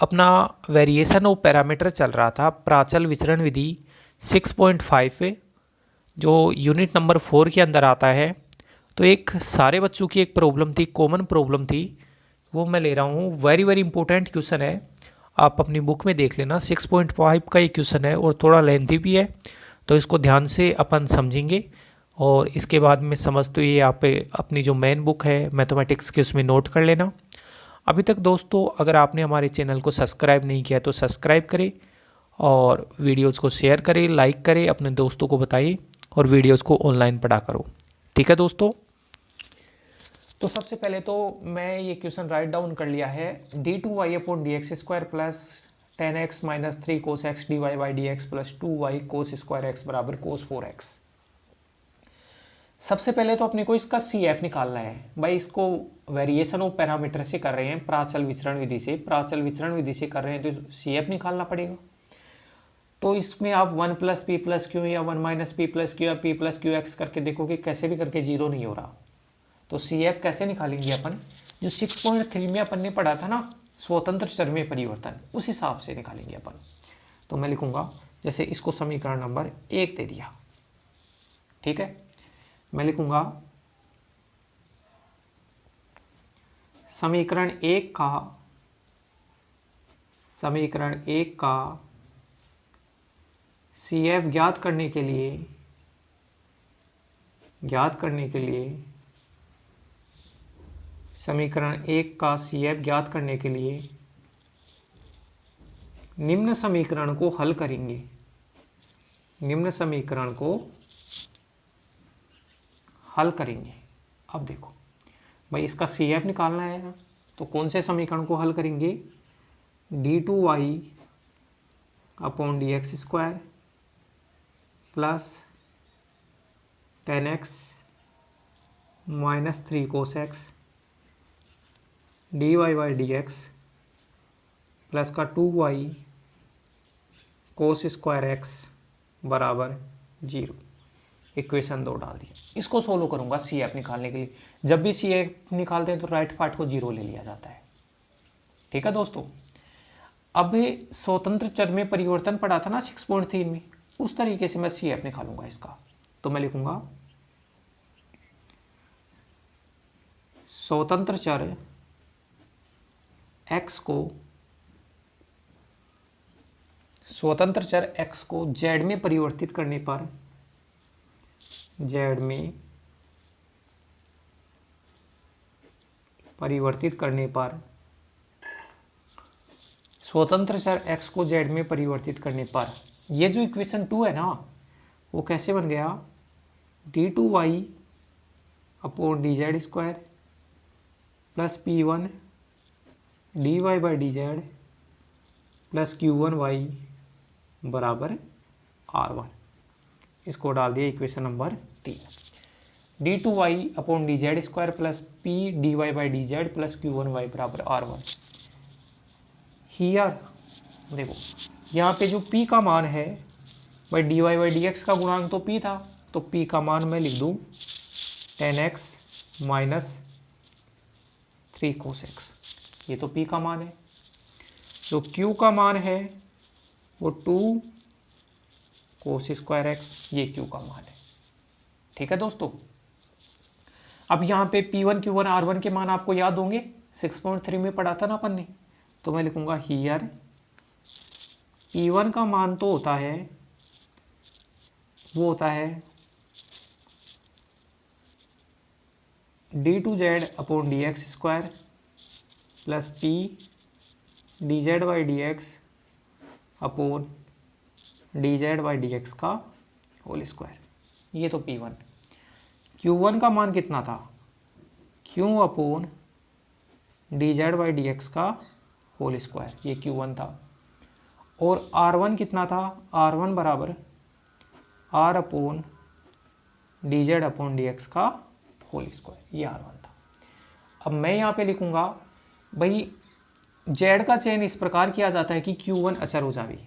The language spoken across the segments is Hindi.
अपना वेरिएशन ऑफ पैरामीटर चल रहा था प्राचल विचरण विधि 6.5 पे, जो यूनिट नंबर 4 के अंदर आता है। तो एक सारे बच्चों की एक प्रॉब्लम थी, कॉमन प्रॉब्लम थी, वो मैं ले रहा हूँ। वेरी वेरी इंपॉर्टेंट क्वेश्चन है, आप अपनी बुक में देख लेना। 6.5 का ये क्वेश्चन है और थोड़ा लेंथी भी है, तो इसको ध्यान से अपन समझेंगे। और इसके बाद में समझ तो ये आप अपनी जो मेन बुक है मैथमेटिक्स की उसमें नोट कर लेना। अभी तक दोस्तों अगर आपने हमारे चैनल को सब्सक्राइब नहीं किया तो सब्सक्राइब करें और वीडियोज़ को शेयर करें, लाइक करें, अपने दोस्तों को बताइए और वीडियोज़ को ऑनलाइन पढ़ा करो। ठीक है दोस्तों। तो सबसे पहले तो मैं ये क्वेश्चन राइट डाउन कर लिया है। d2y upon D X square plus 10x minus 3 cos X D Y by D X plus 2y cos square X बराबर कोस 4x। सबसे पहले तो अपने को इसका CF निकालना है। भाई इसको वेरिएशन ऑफ पैरामीटर से कर रहे हैं, प्राचल विचरण विधि से। प्राचल विचरण विधि से कर रहे हैं तो CF निकालना पड़ेगा। तो इसमें आप 1 प्लस पी प्लस क्यू या 1 माइनस पी प्लस क्यू या पी प्लस क्यू एक्स करके देखोगे, कैसे भी करके जीरो नहीं हो रहा। तो CF कैसे निकालेंगे अपन, जो 6.3 में अपन ने पढ़ा था ना, स्वतंत्र चर में परिवर्तन, उस हिसाब से निकालेंगे अपन। तो मैं लिखूंगा, जैसे इसको समीकरण नंबर 1 दे दिया, ठीक है। मैं लिखूंगा समीकरण 1 का CF ज्ञात करने के लिए समीकरण 1 का CF ज्ञात करने के लिए निम्न समीकरण को हल करेंगे। अब देखो भाई, इसका CF निकालना है ना, तो कौन से समीकरण को हल करेंगे, d2y upon D X square plus 10x minus 3 cos X D Y by D X plus का 2y कोस स्क्वायर एक्स बराबर 0। इक्वेशन 2 डाल दिया। इसको सोल्व करूंगा CF निकालने के लिए। जब भी CF निकालते हैं तो राइट पार्ट को 0 ले लिया जाता है, ठीक है दोस्तों। अब स्वतंत्र चर में परिवर्तन पड़ा था ना 6.3 में, उस तरीके से मैं CF निकालूंगा इसका। तो मैं लिखूंगा स्वतंत्र चर x को z में परिवर्तित करने पर स्वतंत्र चर x को z में परिवर्तित करने पर ये जो इक्वेशन 2 है ना, वो कैसे बन गया, d2y upon D Z square plus p1 D Y by D Z plus q1y बराबर r1। इसको डाल दिया equation number 3। d2y upon D Z square plus p D Y by D Z plus q1y बराबर r1। हियर देखो, यहाँ पे जो p का मान है भाई, D Y by D X का गुणांक तो p था, तो p का मान मैं लिख दूँ 10x माइनस 3 कोस एक्स, ये तो p का मान है। जो q का मान है वो 2 कोस स्क्वायर एक्स, ये q का मान है, ठीक है दोस्तों। अब यहाँ पे p1 q1 r1 के मान आपको याद होंगे, 6.3 में पढ़ा था ना अपन ने। तो मैं लिखूंगा हियर p1 का मान तो होता है, वो होता है d2z upon D X square plus p D Z by D x upon D Z by D X का होल स्क्वायर, ये तो p1। q1 का मान कितना था, q upon D Z by D X का होल स्क्वायर, ये q1 था। और r1 कितना था, r1 बराबर r upon D Z upon D X का होल स्क्वायर, ये r1 था। अब मैं यहाँ पे लिखूंगा भाई, z का चयन इस प्रकार किया जाता है कि q1 अचर हो जाए।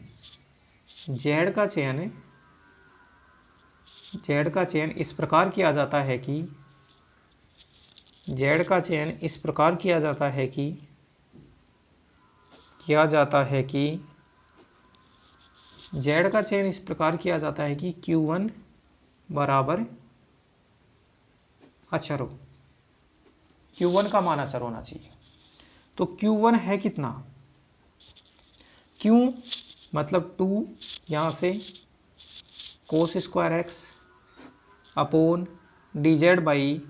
z का चयन इस प्रकार किया जाता है कि किया जाता है कि जेड का चयन इस प्रकार किया जाता है कि Q1 बराबर अचर हो, Q1 का मान अचर होना चाहिए। तो Q1 है कितना, Q मतलब 2 यहाँ से कोस square x upon D Z by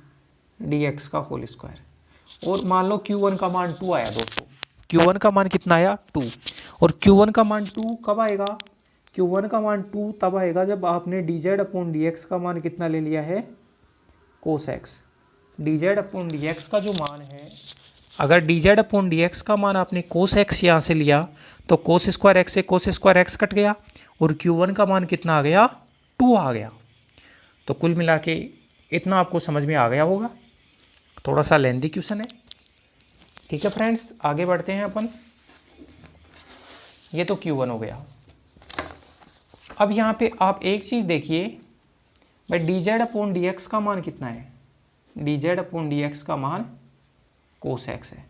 D X का होल स्क्वायर। और मान लो Q1 का मान 2 आया दोस्तों, Q1 का मान कितना आया 2। और Q1 का मान 2 कब आएगा, Q1 का मान 2 तब आएगा जब आपने D Z upon D X का मान कितना ले लिया है, कोस X. D Z upon D X का जो मान है, अगर D Z upon D X का मान आपने कोस एक्स यहाँ से लिया तो कोस स्क्वायर एक्स से कोस स्क्वायर एक्स कट गया और Q1 का मान कितना आ गया, 2 आ गया। तो कुल मिला के इतना आपको समझ में आ गया होगा। थोड़ा सा लेंथी क्वेश्चन है, ठीक है फ्रेंड्स। आगे बढ़ते हैं अपन। ये तो Q1 हो गया। अब यहाँ पे आप एक चीज़ देखिए भाई, D Z upon D X का मान कितना है, D Z upon D X का मान कोस एक्स है।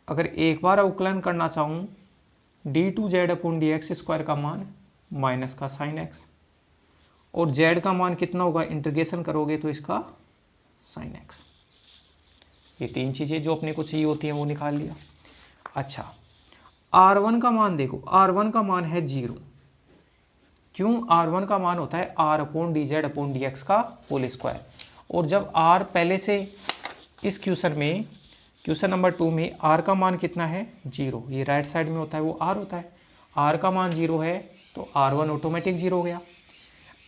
अगर एक बार अवकलन करना चाहूँ, D two Z upon D X square का मान माइनस का साइन एक्स, और जेड का मान कितना होगा, इंटीग्रेशन करोगे तो इसका साइन एक्स। ये तीन चीज़ें जो अपने को चाहिए होती हैं वो निकाल लिया। अच्छा, R1 का मान देखो, R1 का मान है 0। क्यों, R1 का मान होता है R upon D Z upon D X का होल स्क्वायर। और जब R पहले से इस क्वेश्चन में, क्वेश्चन नंबर 2 में R का मान कितना है 0, ये राइट साइड में होता है वो R होता है। R का मान 0 है तो R1 ऑटोमेटिक 0 हो गया।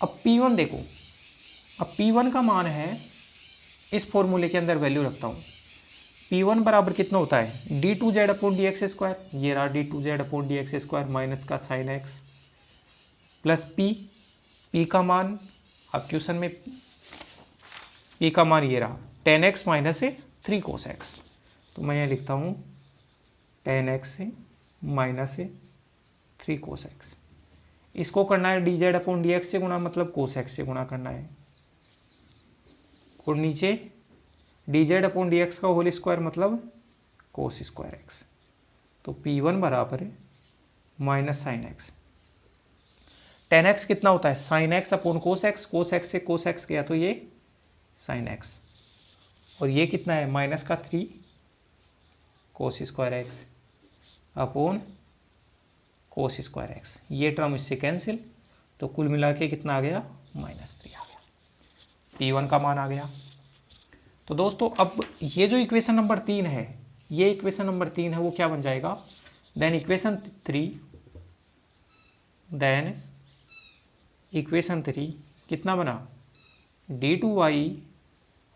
अब P1 देखो, अब P1 का मान है, इस फॉर्मूले के अंदर वैल्यू रखता हूँ, P1 बराबर कितना होता है, D two Z upon D X square, ये रहा D two Z upon D X square minus का साइन एक्स प्लस P का मान, अब क्वेश्चन में P का मान ये रहा 10x माइनस 3 कोस एक्स। तो मैं यहाँ लिखता हूँ 10x माइनस 3 कोस एक्स। इसको करना है D Z upon D x से गुणा, मतलब कोस एक्स से गुणा करना है, और नीचे D Z upon D X का होल स्क्वायर मतलब कोस स्क्वायर एक्स। तो P1 बराबर है माइनस साइन एक्स। 10x कितना होता है, sine x upon cos x, cos x से कोस एक्स गया तो ये साइन एक्स, और ये कितना है माइनस का 3 कोस स्क्वायर एक्स अपॉन कोस स्क्वायर एक्स। ये टर्म इससे कैंसिल, तो कुल मिला के कितना आ गया, -3 आ गया। P1 का मान आ गया। तो दोस्तों अब ये जो इक्वेशन नंबर 3 है, ये इक्वेशन नंबर 3 है वो क्या बन जाएगा, देन इक्वेशन 3, देन इक्वेशन 3 कितना बना, D two Y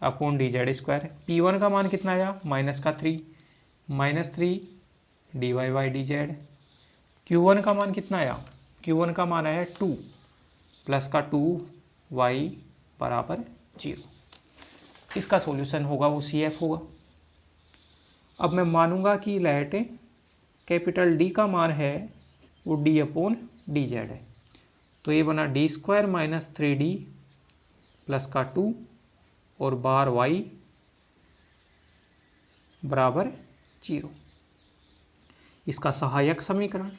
upon D Z square. P1 का मान कितना आया, -3 -3 D Y by D Z. Q1 का मान कितना आया, Q1 का मान आया 2 प्लस का 2y बराबर 0। इसका सॉल्यूशन होगा वो CF होगा। अब मैं मानूंगा कि लेट कैपिटल D का मान है वो D अपॉन डी जेड है, तो ये बना D square minus 3D plus का 2 और बार y बराबर 0। इसका सहायक समीकरण,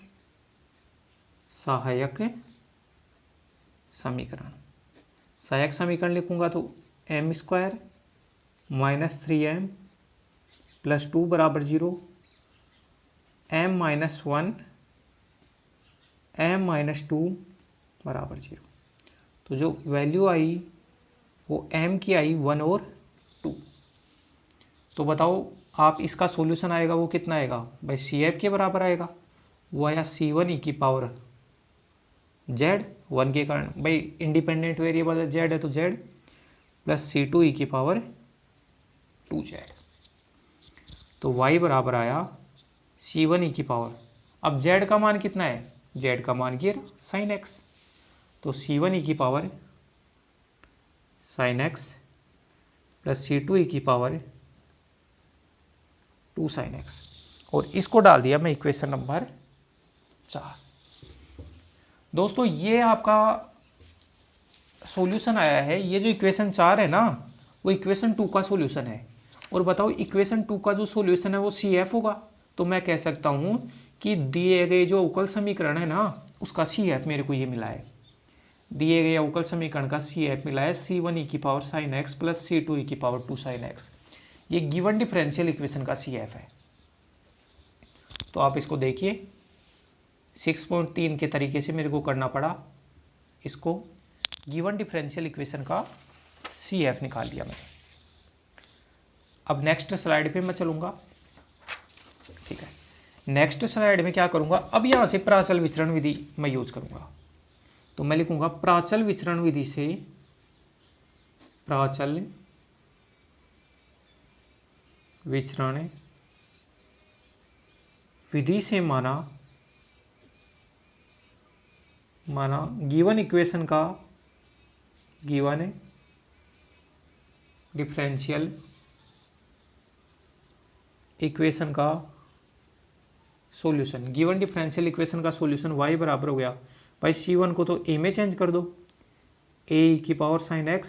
सहायक समीकरण लिखूंगा तो m square minus 3m plus 2 बराबर 0, m माइनस 1 m माइनस 2 बराबर 0। तो जो वैल्यू आई वो m की आई 1 और 2। तो बताओ आप इसका सॉल्यूशन आएगा वो कितना आएगा भाई, CF के बराबर आएगा। वो आया C1 e की पावर z, 1 के कारण भाई इंडिपेंडेंट वेरिएबल z है तो z प्लस C2 e की पावर 2z। तो y बराबर आया C1 e की पावर, अब z का मान कितना है, z का मान ये साइन x, तो C1 e की power sine x plus C2 e की पावर 2 साइन x, और इसको डाल दिया मैं इक्वेशन नंबर 4। दोस्तों ये आपका सॉल्यूशन आया है। ये जो इक्वेशन 4 है ना वो इक्वेशन 2 का सॉल्यूशन है। और बताओ इक्वेशन 2 का जो सॉल्यूशन है वो CF होगा, तो मैं कह सकता हूँ कि दिए गए जो अवकल समीकरण है ना उसका CF मेरे को ये मिला है, दिए गए अवकल समीकरण का CF मिला है C1 e की power sine X plus C2 e की पावर 2 साइन एक्स। ये गिवन डिफरेंशियल इक्वेशन का CF है। तो आप इसको देखिए 6.3 के तरीके से मेरे को करना पड़ा, इसको गिवन डिफरेंशियल इक्वेशन का CF निकाल लिया मैंने। अब नेक्स्ट स्लाइड पे मैं चलूँगा, ठीक है। नेक्स्ट स्लाइड में क्या करूँगा, अब यहाँ से प्राचल विचरण विधि मैं यूज करूँगा। तो मैं लिखूँगा प्राचल विचरण विधि से, प्राचल विचरण विधि से माना गिवन इक्वेशन का, गिवन डिफरेंशियल इक्वेशन का सॉल्यूशन, गिवन डिफरेंशियल इक्वेशन का सॉल्यूशन y बराबर हो गया भाई C1 को तो a में चेंज कर दो a की पावर साइन x,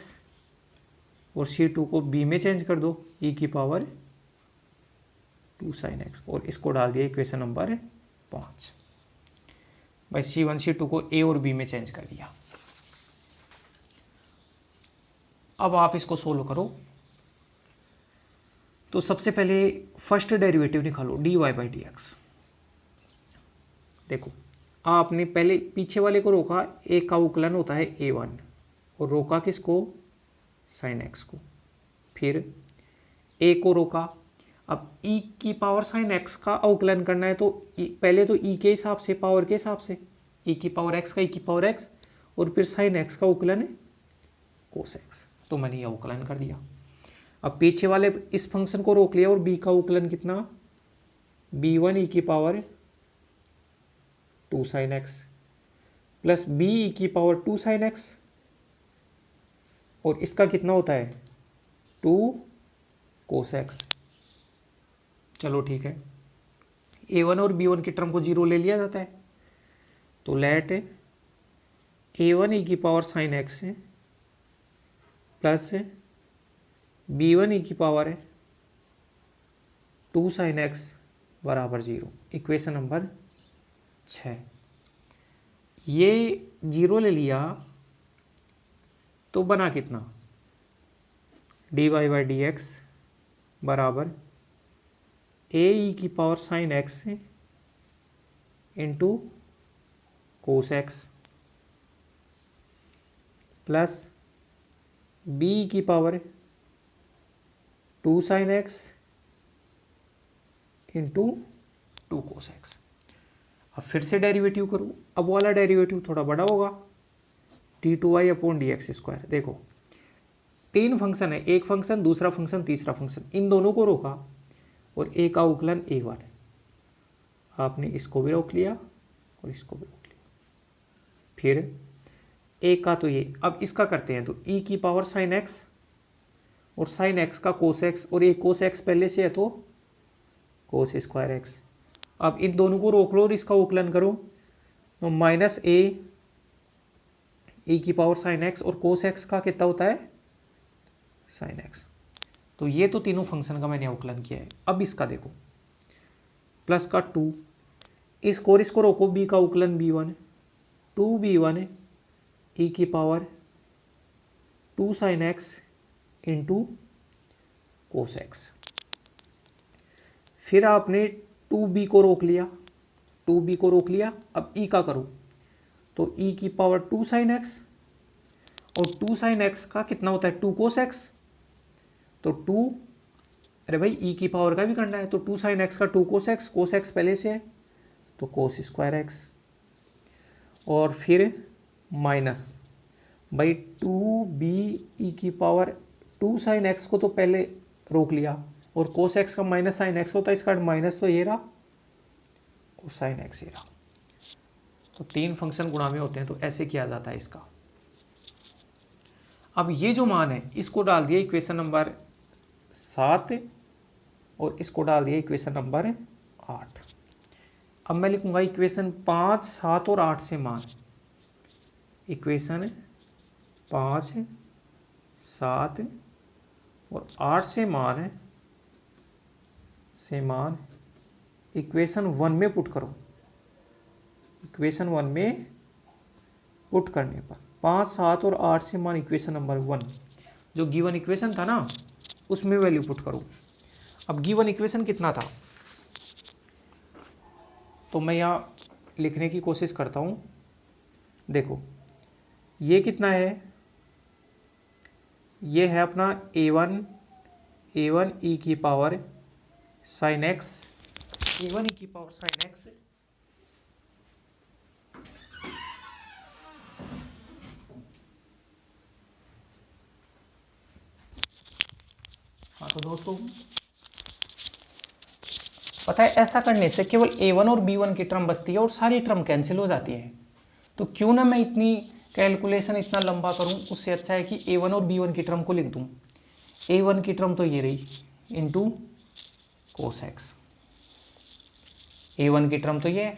और C2 को b में चेंज कर दो e की पावर 2 साइन x, और इसको डाल दिया इक्वेशन नंबर 5। भाई C1 C2 को a और b में चेंज कर दिया। अब आप इसको सोल्व करो। तो सबसे पहले फर्स्ट डेरिवेटिव निकालो dy/dx। देखो आपने पहले पीछे वाले को रोका, a का उकलन होता है a1 और रोका किसको, साइन x को। फिर a को रोका, अब e की पावर साइन x का अवकलन करना है तो पहले तो e के हिसाब से, पावर के हिसाब से, e की पावर x का e की पावर x, और फिर साइन x का अवकलन है कोस x। तो मैंने ये अवकलन कर दिया। अब पीछे वाले इस फंक्शन को रोक लिया और b का अवकलन कितना, b1 e की power 2 sine x plus b e की पावर 2 साइन x, और इसका कितना होता है 2 कोस x। चलो ठीक है, a1 और b1 की टर्म को 0 ले लिया जाता है। तो लेट a1 e की पावर साइन x है प्लस b1 e की पावर है 2 साइन x बराबर 0। Equation number 6। ये 0 ले लिया तो बना कितना, dy/dx बराबर a e की power sine x into cos x plus b की पावर 2 साइन x इंटू 2 कोस x। अब फिर से डेरिवेटिव करूँ, अब वाला डेरिवेटिव थोड़ा बड़ा होगा, d2y/dx²। देखो 3 फंक्शन है, एक फंक्शन, दूसरा फंक्शन, तीसरा फंक्शन, इन दोनों को रोका और a का उकलन a1, आपने इसको भी रोक लिया और इसको भी रोक लिया। फिर a का तो ये, अब इसका करते हैं तो e की पावर साइन x और साइन x का कोस x, और एक कोस x पहले से है तो कोस स्क्वायर x। अब इन दोनों को रोक लो और इसका उकलन करो, तो माइनस a e की पावर साइन x और कोस x का कितना होता है साइन x। तो ये तो तीनों फंक्शन का मैंने उकलन किया है। अब इसका देखो प्लस का 2, इसको और इसको रोको, b का उकलन b1, 2b1 e की power 2 sine x into cos x। फिर आपने 2b को रोक लिया, 2b को रोक लिया। अब e का करो तो e की पावर 2 साइन x, और 2 साइन x का कितना होता है 2 कोस x। तो 2, अरे भाई e की पावर का भी करना है, तो 2 साइन x का 2 कोस x पहले से है तो कोस स्क्वायर x, और फिर माइनस भाई 2b e की पावर 2 साइन x को तो पहले रोक लिया, और कोस x का माइनस साइन x होता है, इसका माइनस तो ये रहा और साइन x ये रहा। तो 3 फंक्शन गुणा में होते हैं, तो ऐसे किया जाता है इसका। अब ये जो मान है इसको डाल दिया इक्वेशन नंबर 7 और इसको डाल दिया इक्वेशन नंबर 8। अब मैं लिखूंगा इक्वेशन 5, 7 और 8 से मान, इक्वेशन 5, 7 और 8 से मान इक्वेशन 1 में पुट करो, इक्वेशन 1 में पुट करने पर 5, 7 और 8 से मान इक्वेशन नंबर 1 जो गिवन इक्वेशन था ना उसमें वैल्यू पुट करो। अब गिवन इक्वेशन कितना था तो मैं यहाँ लिखने की कोशिश करता हूँ। देखो ये कितना है, ये है अपना a1 e की power sine x, a1 e की पावर साइन एक्स हाँ तो दोस्तों पता है ऐसा करने से केवल a1 और b1 की टर्म बचती है और सारी टर्म कैंसिल हो जाती है। तो क्यों ना मैं इतनी कैलकुलेशन इतना लंबा करूं, उससे अच्छा है कि a1 और b1 की टर्म को लिख दूं। a1 की टर्म तो ये रही इंटू कोस एक्स, a1 की टर्म तो ये है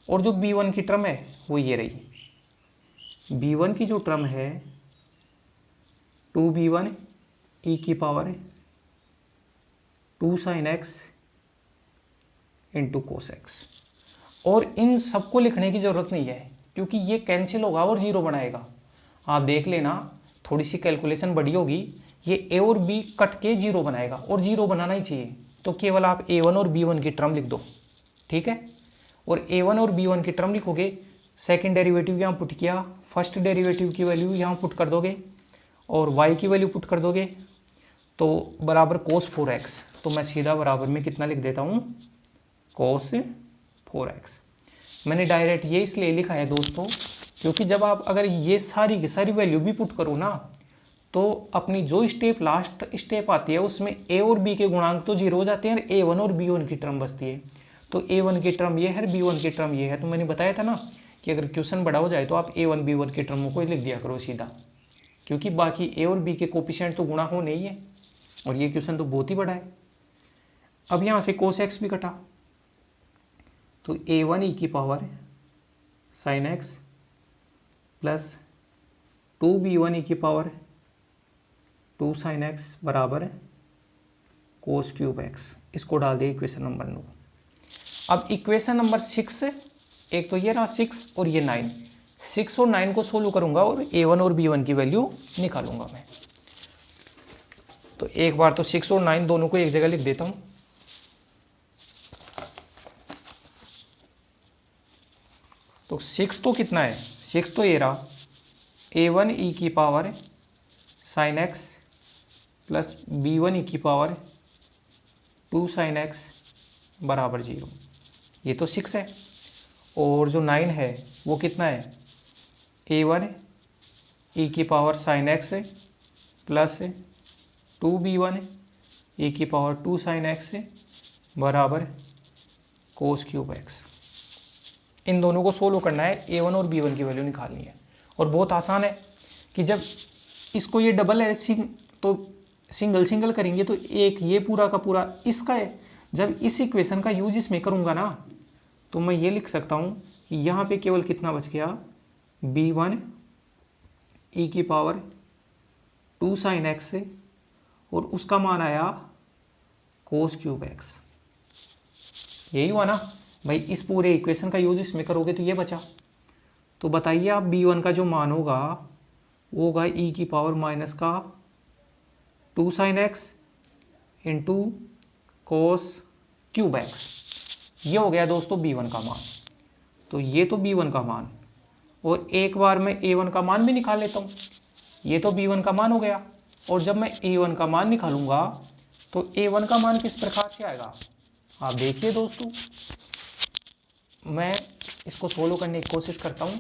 और जो b1 की टर्म है वो ये रही। b1 की जो टर्म है 2b1 e की power 2 sine x into cos x. और इन सबको लिखने की ज़रूरत नहीं है क्योंकि ये कैंसिल होगा और जीरो बनाएगा। आप देख लेना थोड़ी सी कैलकुलेशन बड़ी होगी, ये ए और बी कट के जीरो बनाएगा और जीरो बनाना ही चाहिए। तो केवल आप a1 और b1 की टर्म लिख दो, ठीक है। और a1 और b1 की टर्म लिखोगे, सेकेंड डेरिवेटिव यहाँ पुट किया, फर्स्ट डेरिवेटिव की वैल्यू यहाँ पुट कर दोगे और y की वैल्यू पुट कर दोगे तो बराबर cos 4x। तो मैं सीधा बराबर में कितना लिख देता हूँ, cos 4x। मैंने डायरेक्ट ये इसलिए लिखा है दोस्तों क्योंकि जब आप अगर ये सारी की सारी वैल्यू भी पुट करो ना तो अपनी जो स्टेप लास्ट स्टेप आती है उसमें a और b के गुणांक तो जीरो हो जाते हैं और a1 और b1 की टर्म बचती है। तो a1 की टर्म ये है, b1 की टर्म ये है। तो मैंने बताया था ना कि अगर क्वेश्चन बड़ा हो जाए तो आप a1 b1 की टर्मों को लिख दिया करो सीधा, क्योंकि बाकी a और b के कोफिशिएंट तो गुणा होने ही है और ये क्वेश्चन तो बहुत ही बड़ा है। अब यहाँ से cos x भी कटा तो a1 e की power sine X plus 2b1 e की पावर 2 साइन एक्स बराबर कोस क्यूब एक्स। इसको डाल दिया इक्वेशन नंबर 9। अब इक्वेशन नंबर 6, एक तो ये रहा 6 और ये 9, 6 और 9 को सोल्व करूंगा और a1 और b1 की वैल्यू निकालूंगा मैं। तो एक बार तो 6 और 9 दोनों को एक जगह लिख देता हूं। तो 6 तो कितना है, 6 तो ये रहा a1 e की power sine X plus b1 e की पावर 2 साइन एक्स बराबर 0। ये तो 6 है। और जो 9 है वो कितना है, a1 e की power sine X plus 2b1 e की पावर 2 साइन एक्स बराबर कोस क्यूब एक्स। इन दोनों को सोल्व करना है, a1 और b1 की वैल्यू निकालनी है। और बहुत आसान है कि जब इसको ये डबल है तो सिंगल सिंगल करेंगे तो एक ये पूरा का पूरा इसका है। जब इस इक्वेशन का यूज इसमें करूँगा ना तो मैं ये लिख सकता हूँ कि यहाँ पे केवल कितना बच गया, b1 e की पावर 2 साइन एक्स और उसका मान आया कोस क्यूब एक्स। यही हुआ ना भाई, इस पूरे इक्वेशन का यूज इसमें करोगे तो ये बचा। तो बताइए आप b1 का जो मान होगा वो होगा e की पावर माइनस का 2 sine x into cos cube x. ये हो गया दोस्तों b1 का मान। तो ये तो b1 का मान, और एक बार मैं a1 का मान भी निकाल लेता हूँ। ये तो b1 का मान हो गया, और जब मैं a1 का मान निकालूंगा तो a1 का मान किस प्रकार से आएगा आप देखिए दोस्तों। मैं इसको सोल्व करने की कोशिश करता हूँ।